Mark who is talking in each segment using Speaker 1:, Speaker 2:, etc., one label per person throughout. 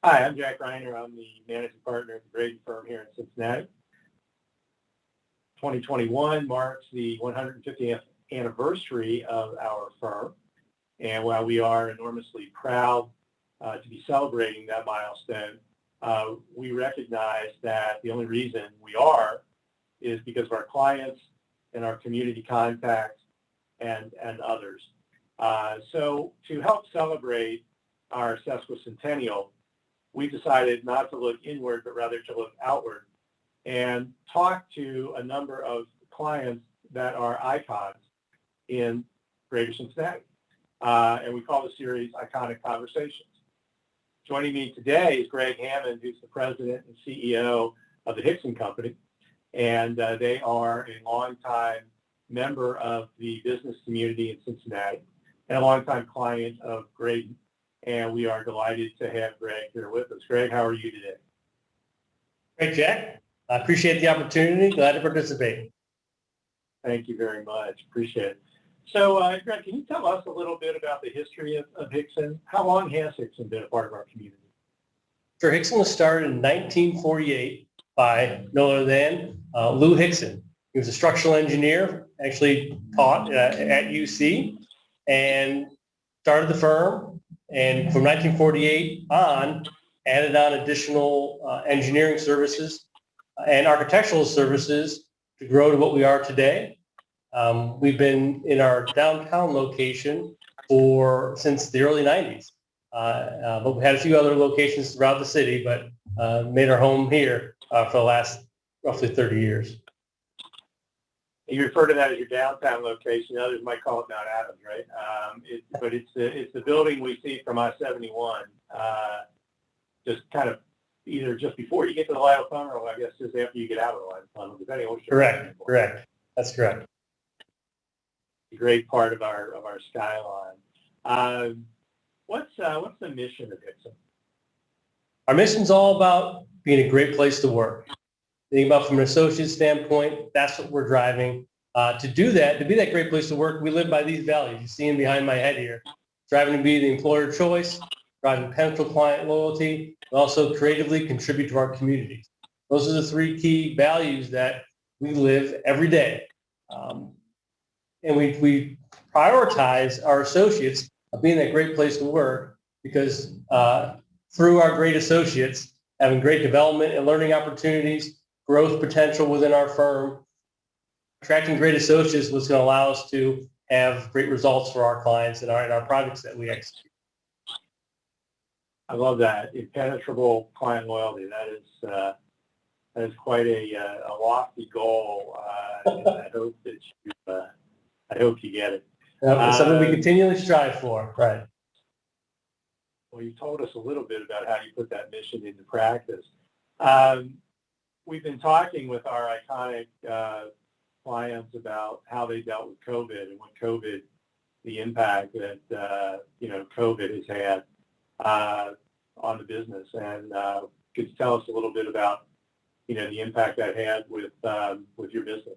Speaker 1: Hi, I'm Jack Reiner. I'm the managing partner at the Braden firm here in Cincinnati. 2021 marks the 150th anniversary of our firm. And while we are enormously proud to be celebrating that milestone, we recognize that the only reason we are is because of our clients and our community contacts and others. So to help celebrate our sesquicentennial, we decided not to look inward, but rather to look outward and talk to a number of clients that are icons in Greater Cincinnati. And we call the series Iconic Conversations. Joining me today is Greg Hammond, who's the president and CEO of the Hixson Company. And they are a longtime member of the business community in Cincinnati and a longtime client of Braden. And we are delighted to have Greg here with us. Greg, how are you today?
Speaker 2: Great, Jack. I appreciate the opportunity. Glad to participate.
Speaker 1: Thank you very much. Appreciate it. So, Greg, can you tell us a little bit about the history of Hixson? How long has Hixson been a part of our community?
Speaker 2: Sure. Hixson was started in 1948 by no other than Lou Hixson. He was a structural engineer, actually taught at UC, and started the firm. And from 1948 on, added on additional engineering services and architectural services to grow to what we are today. We've been in our downtown location since the early 90s. But we had a few other locations throughout the city, but made our home here for the last roughly 30 years.
Speaker 1: You refer to that as your downtown location. Others might call it Mount Adams, right? But it's the building we see from I-71, just kind of either just before you get to the Lyle Tunnel, or I guess just after you get out of the Lyle Tunnel, depending on what you're
Speaker 2: Correct. That's correct.
Speaker 1: A great part of our skyline. What's the mission of Hixson?
Speaker 2: Our mission's all about being a great place to work. Think about from an associate standpoint, that's what we're driving. To do that, to be that great place to work, we live by these values. You see them behind my head here. Striving to be the employer of choice, driving penetrable client loyalty, and also creatively contribute to our communities. Those are the three key values that we live every day. And we prioritize our associates of being that great place to work because through our great associates, having great development and learning opportunities, growth potential within our firm, attracting great associates was going to allow us to have great results for our clients and our projects that we execute.
Speaker 1: I love that. Impenetrable client loyalty. That is quite a lofty goal. And I hope that I hope you get it.
Speaker 2: It's something we continually strive for. Right.
Speaker 1: Well, you told us a little bit about how you put that mission into practice. We've been talking with our iconic clients about how they dealt with COVID and what the impact that COVID has had on the business. And could you tell us a little bit about the impact that had with your business?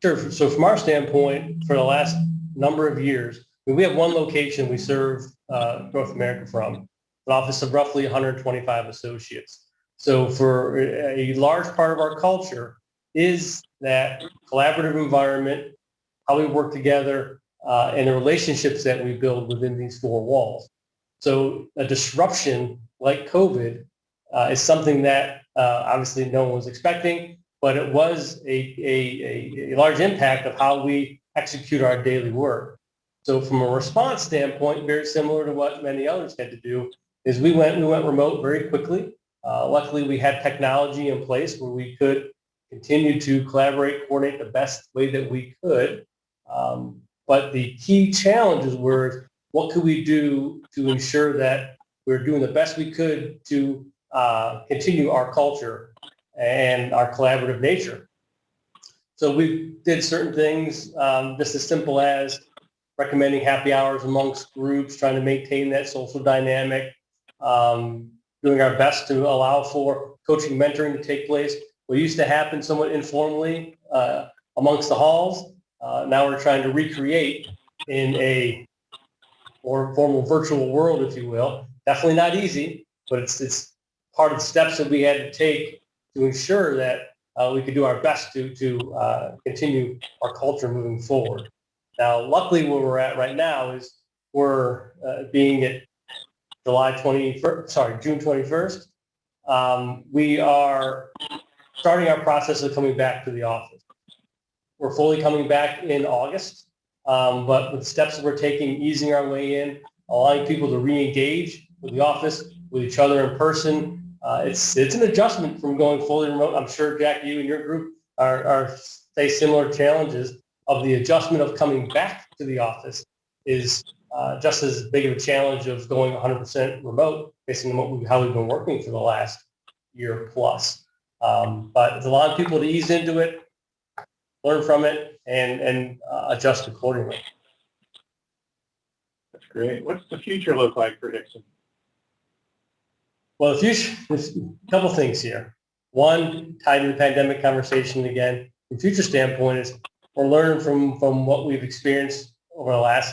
Speaker 2: Sure. So from our standpoint, for the last number of years, we have one location we serve North America from, an office of roughly 125 associates. So for a large part of our culture is that collaborative environment, how we work together, and the relationships that we build within these four walls. So a disruption like COVID is something that obviously no one was expecting, but it was a large impact of how we execute our daily work. So from a response standpoint, very similar to what many others had to do, is we went remote very quickly. Luckily, we had technology in place where we could continue to collaborate, coordinate the best way that we could. But the key challenges were, what could we do to ensure that we're doing the best we could to continue our culture and our collaborative nature. So we did certain things, just as simple as recommending happy hours amongst groups, trying to maintain that social dynamic, doing our best to allow for coaching, mentoring to take place. What used to happen somewhat informally amongst the halls, now we're trying to recreate in a more formal virtual world, if you will, Definitely not easy, but it's part of the steps that we had to take to ensure that we could do our best to continue our culture moving forward. Now, luckily, where we're at right now is we're being at June 21st. We are starting our process of coming back to the office. We're fully coming back in August, but with the steps that we're taking, easing our way in, allowing people to re-engage with the office, with each other in person. It's an adjustment from going fully remote. I'm sure, Jack, you and your group face similar challenges of the adjustment of coming back to the office is just as big of a challenge of going 100% remote based on how we've been working for the last year plus. But it's a lot of people to ease into it, learn from it, and adjust accordingly.
Speaker 1: That's great. What's the future look like for Hixson?
Speaker 2: Well, the future, there's a couple things here. One, tied to the pandemic conversation again, from future standpoint is we're learning from what we've experienced over the last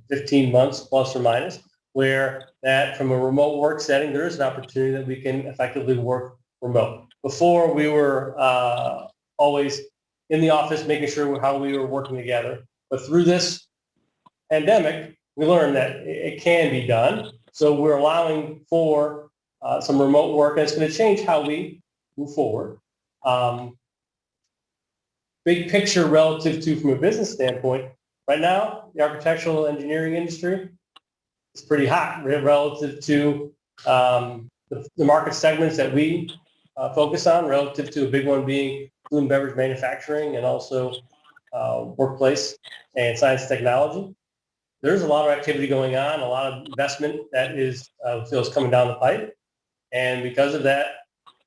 Speaker 2: 15 months, plus or minus, where that from a remote work setting, there is an opportunity that we can effectively work remote. Before, we were always in the office, making sure how we were working together. But through this pandemic, we learned that it can be done. So we're allowing for some remote work, and it's going to change how we move forward. Big picture relative to from a business standpoint, right now, the architectural engineering industry is pretty hot relative to the market segments that we focus on, relative to a big one being food and beverage manufacturing and also workplace and science technology. There's a lot of activity going on, a lot of investment that is feels coming down the pipe. And because of that,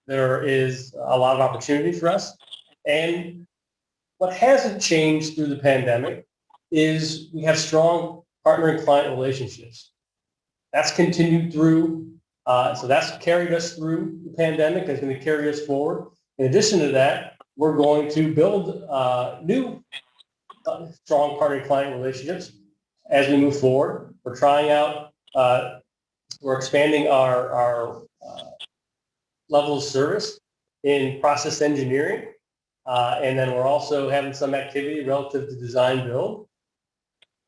Speaker 2: there is a lot of opportunity for us. And what hasn't changed through the pandemic is we have strong partner and client relationships. That's continued through, so that's carried us through the pandemic. It's going to carry us forward. In addition to that, we're going to build new strong partner and client relationships as we move forward. We're trying out, we're expanding our level of service in process engineering. And then we're also having some activity relative to design build.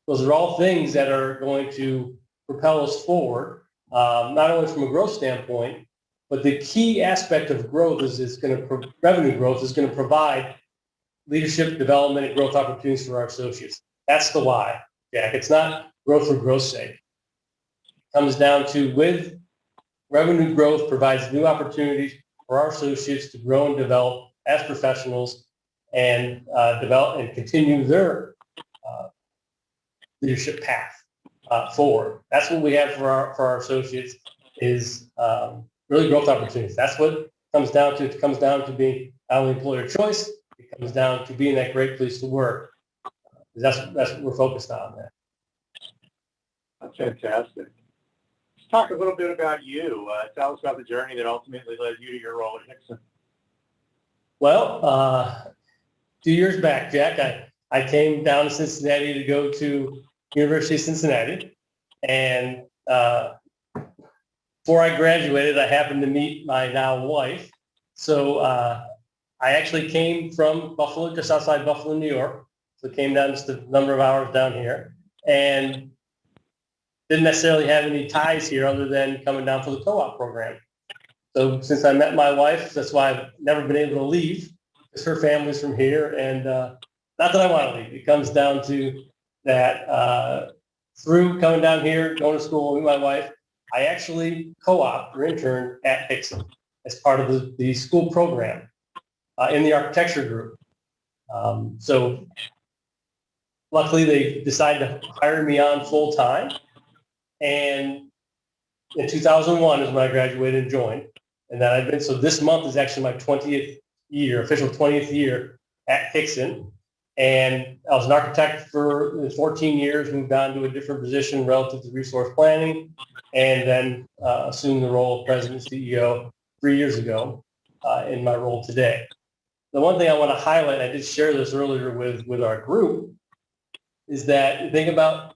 Speaker 2: Those are all things that are going to propel us forward, not only from a growth standpoint, but the key aspect of growth revenue growth is going to provide leadership development and growth opportunities for our associates. That's the why, Jack. It's not growth for growth's sake. It comes down to with revenue growth provides new opportunities for our associates to grow and develop as professionals and develop and continue their leadership path forward. That's what we have for our associates is really growth opportunities. That's what it comes down to. It comes down to being not only employer choice, it comes down to being that great place to work. That's what we're focused on there.
Speaker 1: That's fantastic. Let's talk a little bit about you. Tell us about the journey that ultimately led you to your role at Hixson.
Speaker 2: Well, 2 years back, Jack, I came down to Cincinnati to go to University of Cincinnati. And before I graduated, I happened to meet my now wife. So I actually came from Buffalo, just outside Buffalo, New York. So came down just a number of hours down here. And didn't necessarily have any ties here other than coming down for the co-op program. So since I met my wife, that's why I've never been able to leave, because her family's from here. And not that I want to leave. It comes down to that through coming down here, going to school with my wife, I actually co-opted or interned at Hixson as part of the school program in the architecture group. So luckily, they decided to hire me on full time. And in 2001 is when I graduated and joined. And then I've been, so this month is actually my 20th year, official 20th year at Hixson. And I was an architect for 14 years, moved on to a different position relative to resource planning, and then assumed the role of president and CEO 3 years ago in my role today. The one thing I want to highlight, I did share this earlier with our group, is that think about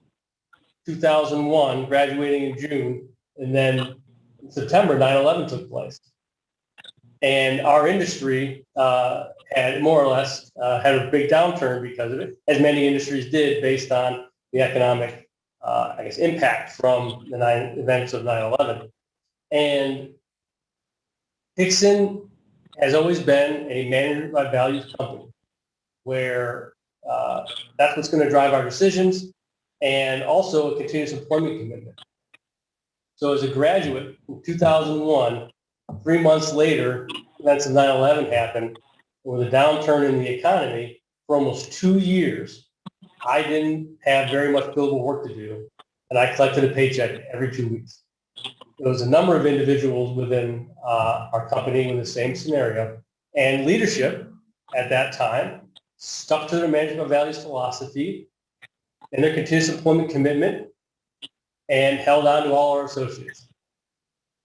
Speaker 2: 2001, graduating in June, And then in September, 9/11 took place. And our industry had more or less had a big downturn because of it, as many industries did based on the economic, impact from the events of 9/11. And Hixson has always been a management by values company where that's what's going to drive our decisions and also a continuous employment commitment. So as a graduate in 2001, 3 months later, events of 9/11 happened. With a downturn in the economy for almost 2 years, I didn't have very much billable work to do, and I collected a paycheck every 2 weeks. There was a number of individuals within our company in the same scenario, and leadership at that time stuck to their management values philosophy and their continuous employment commitment and held on to all our associates.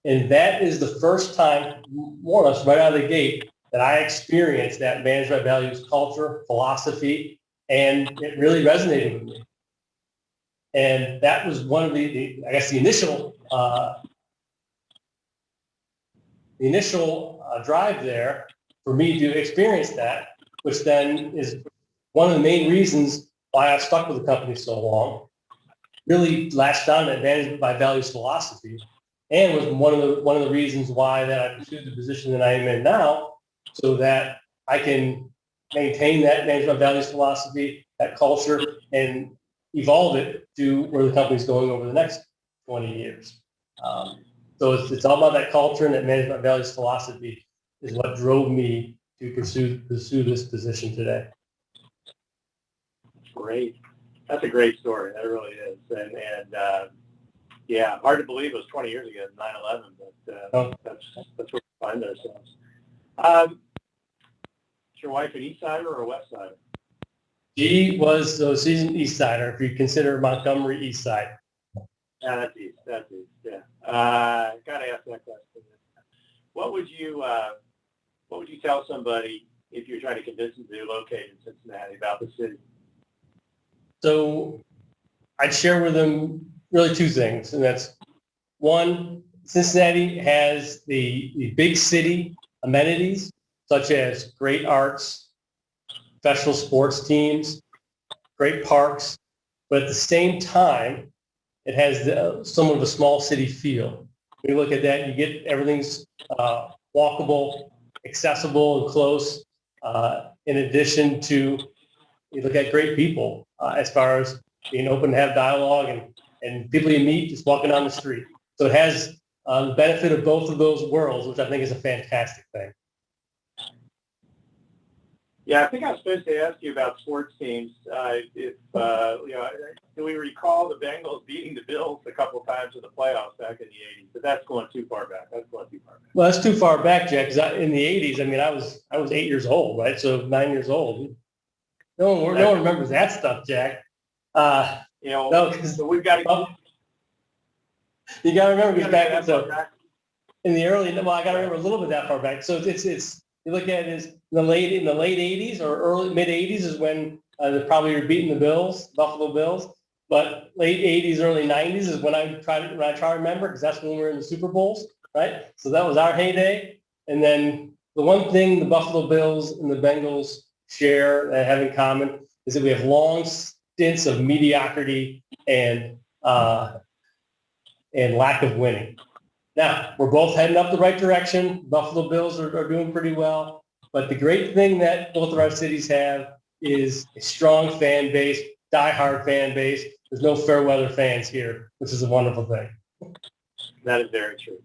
Speaker 2: And that is the first time, more or less right out of the gate, that I experienced that management values culture, philosophy, and it really resonated with me. And that was one of the initial drive there for me to experience that, which then is one of the main reasons why I've stuck with the company so long, really latched on to that management by values philosophy, and was one of the reasons why that I pursued the position that I am in now, so that I can maintain that management values philosophy, that culture, and evolve it to where the company's going over the next 20 years. So it's all about that culture, and that management values philosophy is what drove me to pursue this position today.
Speaker 1: Great. That's a great story. That really is. And yeah, hard to believe it was 20 years ago, 9/11, but that's where we find ourselves. Is your wife an East Sider or a West Sider?
Speaker 2: She's an East Sider, if you consider Montgomery East Side.
Speaker 1: Yeah, that's East. Yeah. Gotta ask that question. What would you tell somebody if you're trying to convince them to locate in Cincinnati about the city?
Speaker 2: So I'd share with them really two things, and that's one, Cincinnati has the big city amenities such as great arts, professional sports teams, great parks, but at the same time, it has somewhat of a small city feel. When you look at that, you get everything's walkable, accessible, and close. In addition to, you look at great people as far as being open to have dialogue and people you meet just walking down the street. So it has the benefit of both of those worlds, which I think is a fantastic thing.
Speaker 1: Yeah, I think I was supposed to ask you about sports teams. Do we recall the Bengals beating the Bills a couple of times in the playoffs back in the 80s? But that's going too far back.
Speaker 2: Well, that's too far back, Jack, because in the 80s, I was 8 years old, right? So 9 years old. No one remembers that stuff, Jack. No,
Speaker 1: so we've got to.
Speaker 2: You got to remember back in the early. Well, I got to remember a little bit that far back. So it's you look at it as in the late 80s or early mid 80s is when they probably were beating the Buffalo Bills. But late 80s, early 90s is when I try to remember, because that's when we were in the Super Bowls, right? So that was our heyday. And then the one thing the Buffalo Bills and the Bengals share that have in common is that we have long stints of mediocrity and lack of winning. Now, we're both heading up the right direction. Buffalo Bills are doing pretty well. But the great thing that both of our cities have is a strong fan base, diehard fan base. There's no fair weather fans here, which is a wonderful thing.
Speaker 1: That is very true.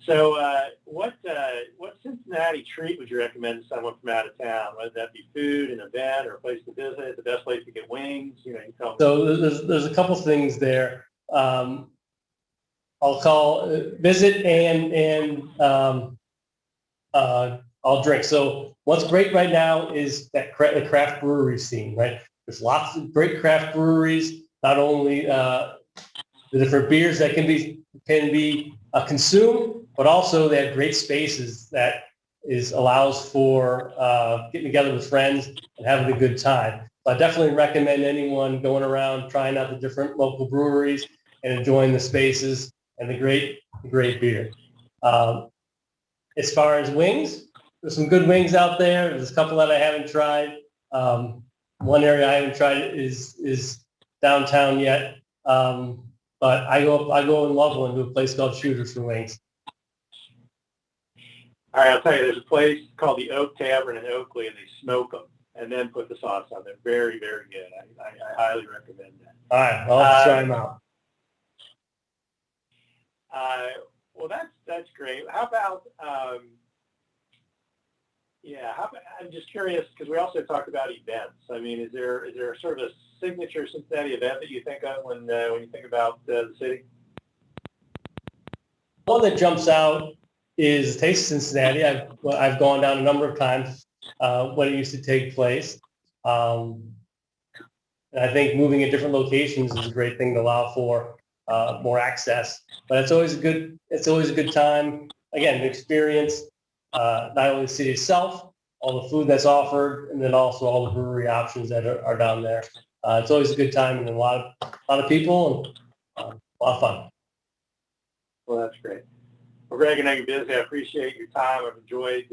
Speaker 1: So what Cincinnati treat would you recommend to someone from out of town? Whether that be food, an event, or a place to visit, the best place to get wings? You tell me.
Speaker 2: So there's a couple things there. I'll call visit and I'll drink. So what's great right now is that the craft brewery scene, right? There's lots of great craft breweries, not only the different beers that can be consumed, but also they have great spaces that allows for getting together with friends and having a good time. So I definitely recommend anyone going around trying out the different local breweries and enjoying the spaces. and the great beer. As far as wings, there's some good wings out there. There's a couple that I haven't tried. One area I haven't tried is downtown yet. But I go in Loveland to a place called Shooters for Wings.
Speaker 1: All right, I'll tell you, there's a place called the Oak Tavern in Oakley, and they smoke them and then put the sauce on. They're very, very good. I highly recommend that.
Speaker 2: All right, I'll have to try them out.
Speaker 1: Well, that's great. How about, I'm just curious, because we also talked about events. I mean, is there sort of a signature Cincinnati event that you think of when you think about the city?
Speaker 2: One that jumps out is Taste of Cincinnati. I've gone down a number of times when it used to take place. And I think moving at different locations is a great thing to allow for more access. But it's always a good time. Again, experience not only the city itself, all the food that's offered, and then also all the brewery options that are down there. It's always a good time and a lot of people and a lot of fun.
Speaker 1: Well, that's great. Well, Greg, I know you're busy. I appreciate your time. I've enjoyed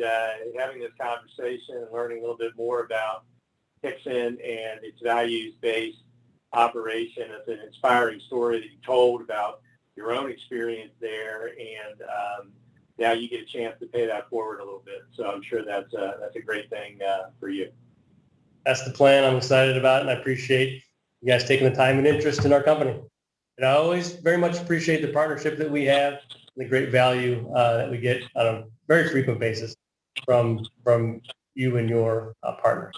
Speaker 1: having this conversation and learning a little bit more about Hixson and its values-based operation. It's an inspiring story that you told about your own experience there, and now you get a chance to pay that forward a little bit. So I'm sure that's a great thing for you.
Speaker 2: That's the plan. I'm excited about it, and I appreciate you guys taking the time and interest in our company. And I always very much appreciate the partnership that we have and the great value that we get on a very frequent basis from you and your partners.